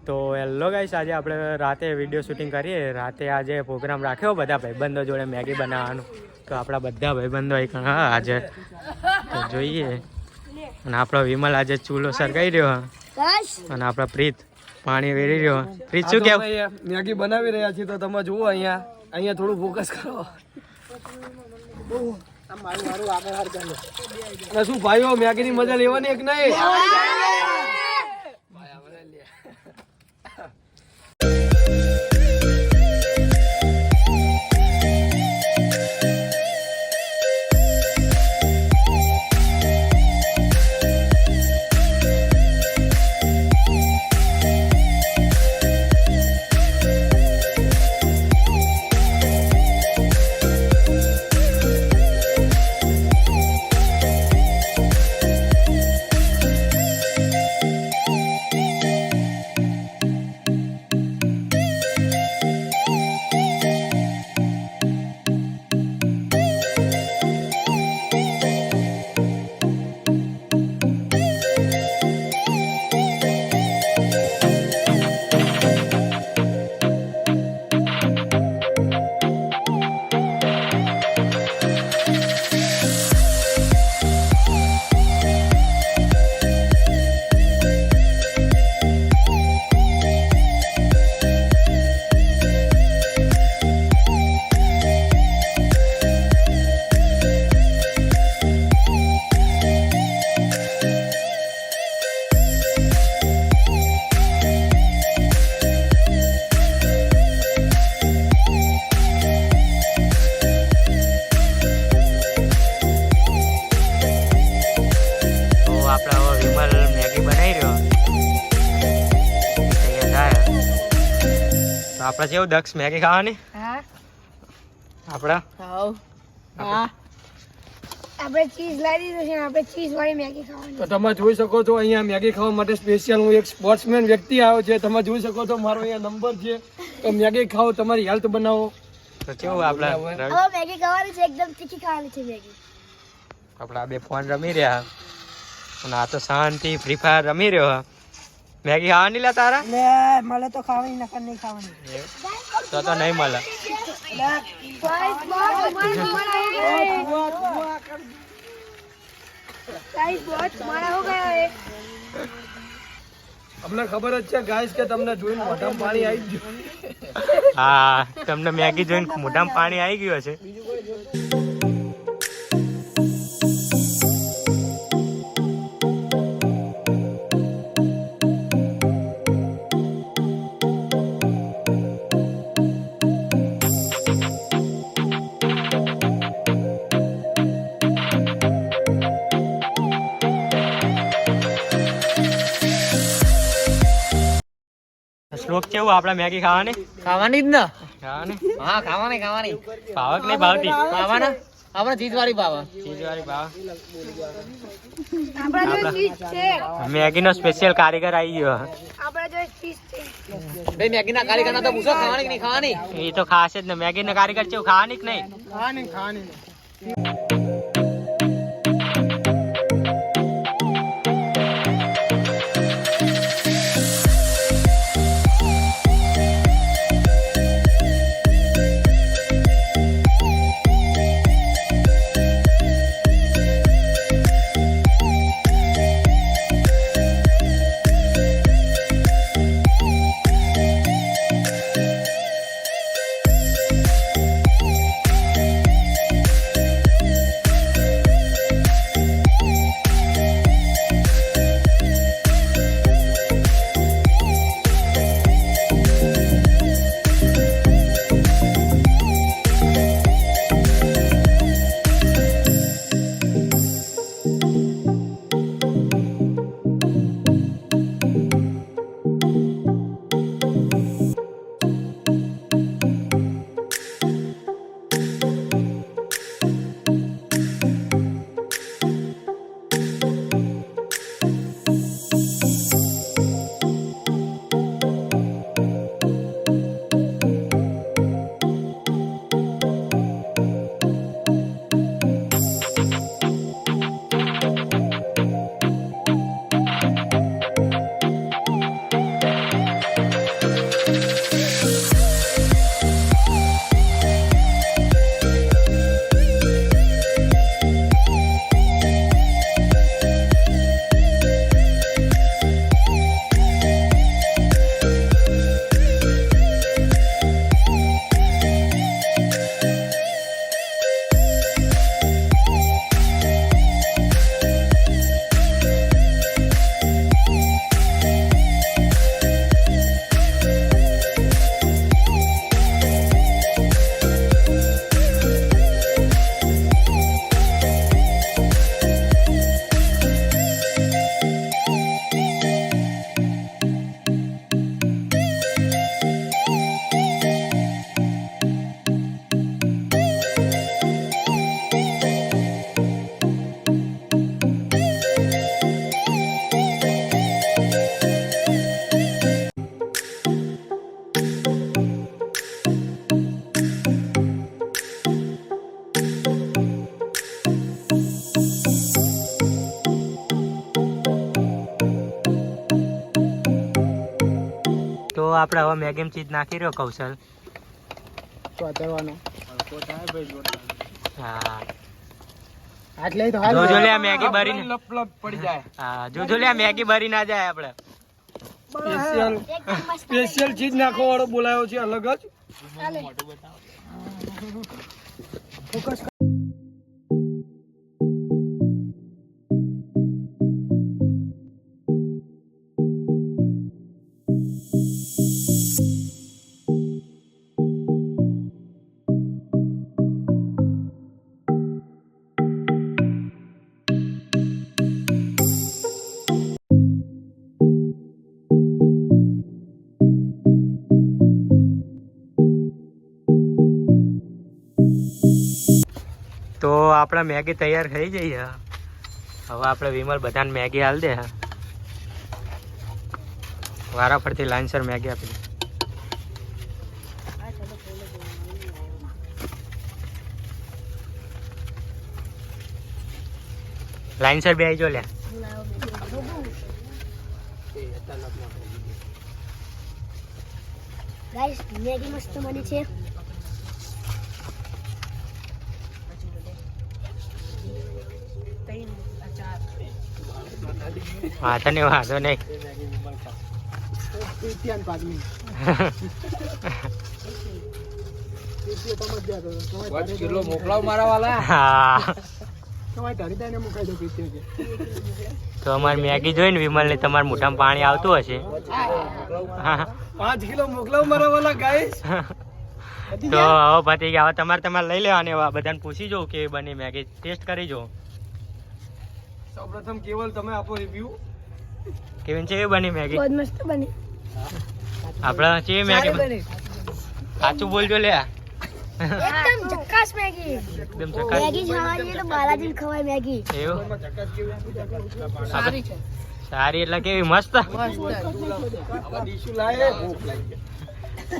તો hello guys, આજે આપણે રાતે વિડીયો શૂટિંગ કરીએ. રાતે આજે પ્રોગ્રામ રાખ્યો બધા ભાઈબંધો જોડે મેગી બનાવવાનું. તો આપણા બધા ભાઈબંધો આજે તો જોઈએ. અને આપણો વિમલ આજે ચૂલો સળગાઈ રહ્યો અને આપણો પ્રીત પાણી વેરી રહ્યો. પ્રીત શું કેવું? મેગી બનાવી રહ્યા છીએ તો તમે જુઓ અહીંયા થોડું ફોકસ કરો. શું ભાઈઓ મેગી ની મજા લેવાની એક નહીં? આપણે જેવું દક્ષ મેગી ખાવાની આપણા આપણે ચીઝ લાવી દીધું છે. આપણે ચીઝ વાળી મેગી ખાવાની. તો તમે જોઈ શકો છો અહીંયા મેગી ખાવા માટે સ્પેશિયલ હું એક સ્પોર્ટ્સમેન વ્યક્તિ આવ્યો છે. તમે જોઈ શકો છો મારો અહીંયા નંબર છે. તો મેગી ખાઓ, તમારી હેલ્થ બનાવો. તો કેવું આપણે મેગી ખાવાની છે, એકદમ તીખી ખાવાની છે મેગી. આપણા બે ફોન રમી રહ્યા અને આ તો શાંતિ ફ્રી ફાયર રમી રહ્યો. મેગી ખાવાની લે તારા? લે મળે તો ખાવાની, નકર નહીં ખાવાની. તો નહીં મળે. અમને ખબર જ છે ગાઈસ કે તમને જોઈને મોઢામાં પાણી આવી ગયું. હા, તમને મેગી જોઈને મોઢામાં પાણી આવી ગયું છે. શ્લોક કેવું આપણે મેગી ખાવાની જ ને. ખાવાની હા, ખાવાની ભાવક નહીં ભાવતી? ખાવાના આપણે ચીઝ વાળી ભાવ. ચીજવાળી ભાવ. આપણા જો ચીઝ છે, મેગી નો સ્પેશિયલ કારીગર આવી ગયો. આપણા જો ચીઝ છે. ભાઈ મેગી ના કારીગર ના તો પૂછો ખાવાની કે નહીં ખાવાની. એ તો ખાશે જ ને. મેગી નો કારીગર કેવું ખાવાની કે નહીં? ખાવાની તો આપણે હવે મેગીમાં ચીજ નાખી રહ્યો કૌશલ. હા જોજો લે આ મેગી બરી લપ પડી જાય. હા જોજો લે આ મેગી બરી ના જાય આપણે. સ્પેશિયલ ચીજ નાખવા વાળો બોલાયો છે અલગ જ. તો આપણે મેગી તૈયાર થઈ જઈ છે. હવે આપણે વિમલ બધાને મેગી હાલ દે. વારા ફરતી લાઈનસર મેગી આપી દે. લાઈનસર બે આવી જો લે. ગાઈસ મેગી મસ્ત બની છે. વાંધો નહીં વાંધો નહીં. કિલો મોકલાવ મારા વાલા. હા તો અમારી મેગી જોઈને વિમલ ને તમારા મોઢામાં પાણી આવતું હશે. 5 કિલો મોકલાવ મારા વાલા ગાઈસ. તો હવે પતી ગયા. હવે તમારે લઈ લેવાની. હવે બધાને પૂછી જોઉં કે બની મેગી ટેસ્ટ કરી જો. સૌપ્રથમ કેવલ તમે આપો રિવ્યુ. કેવી છે બની મેગી? બહુ મસ્ત બની. આપણે છે મેગી સાચું બોલજો લે. એકદમ ઝકાસ મેગી. એકદમ ચકાસ. મેગી ખાવાની તો બાલાજી ખવાય મેગી. એવું સારી એટલે કેવી મસ્ત.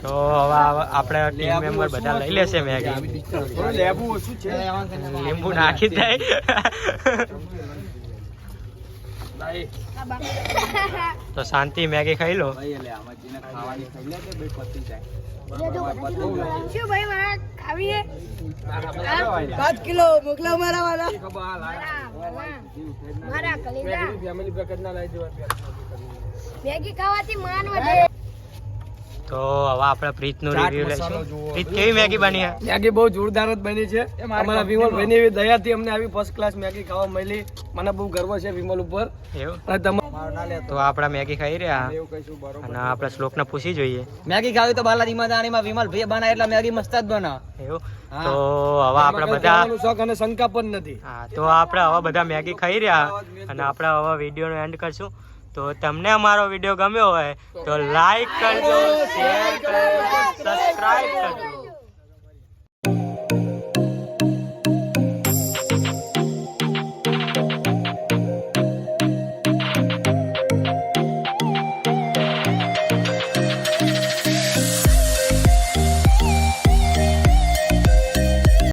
તો હવે આપણે ટીમ મેમ્બર બધા લઈ લેશે મેગી. લેબુ ઓછું છે. લીંબુ નાખી દે. તો શાંતિ મેગી ખાઈ લો. શું ભાઈ મારા ખાવી છે? 5 કિલો મોકલાવ મારા વાલા. મારા કલેજા ફેમિલી પેકેજ ના લઈ જવા. મેગી ખાવાથી માન વધે. તો હવે આપણે પ્રીતનું રિવ્યુ લઈશું. પ્રીત કેવી મેગી બની છે? મેગી બહુ જોરદાર જ બની છે. અમારા વિમલ ભાઈની એવી દયાથી અમને આવી ફર્સ્ટ ક્લાસ મેગી ખાવા મળી. મને બહુ ગર્વ છે વિમલ ઉપર. એવું અને તો આપણે મેગી ખાઈ રહ્યા અને આપણે શ્લોકને પૂછી જોઈએ. મેગી ખાવી તો બાલાજીમાં જાણીમાં વિમલ ભાઈ બનાવે એટલે મેગી મસ્ત જ બનાવે. એવું તો હવે આપણે બધા શોખ અને શંકા પણ નથી. હા તો આપણે હવે બધા મેગી ખાઈ રહ્યા અને આપણે હવે વિડીયોનો એન્ડ કરશું. તો તમને અમારો વિડીયો ગમ્યો હોય તો લાઈક કરજો, શેર કરજો, સબસ્ક્રાઇબ કરજો.